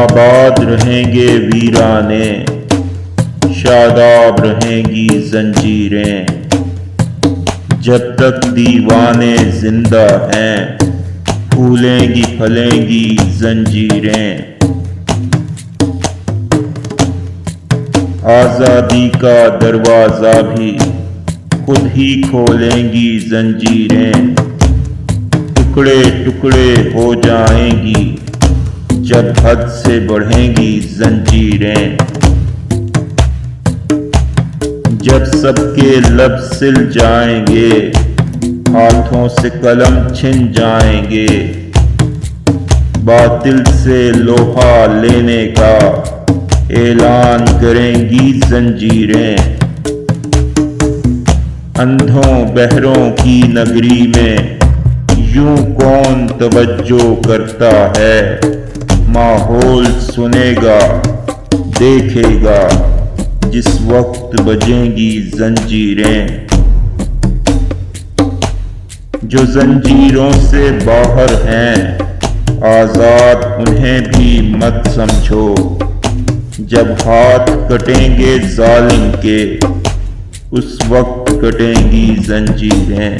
آباد رہیں گے ویرانے، شاداب رہیں گی زنجیریں، جب تک دیوانے زندہ ہیں پھولیں گی پھلیں گی زنجیریں۔ آزادی کا دروازہ بھی خود ہی کھولیں گی زنجیریں، ٹکڑے ٹکڑے ہو جائیں گی جب حد سے بڑھیں گی زنجیریں۔ جب سب کے لب سل جائیں گے ہاتھوں سے قلم چھن جائیں گے، باطل سے لوہا لینے کا اعلان کریں گی زنجیریں۔ اندھوں بہروں کی نگری میں یوں کون توجہ کرتا ہے، ماحول سنے گا دیکھے گا جس وقت بجیں گی زنجیریں۔ جو زنجیروں سے باہر ہیں آزاد انہیں بھی مت سمجھو، جب ہاتھ کٹیں گے ظالم کے اس وقت کٹیں گی زنجیریں۔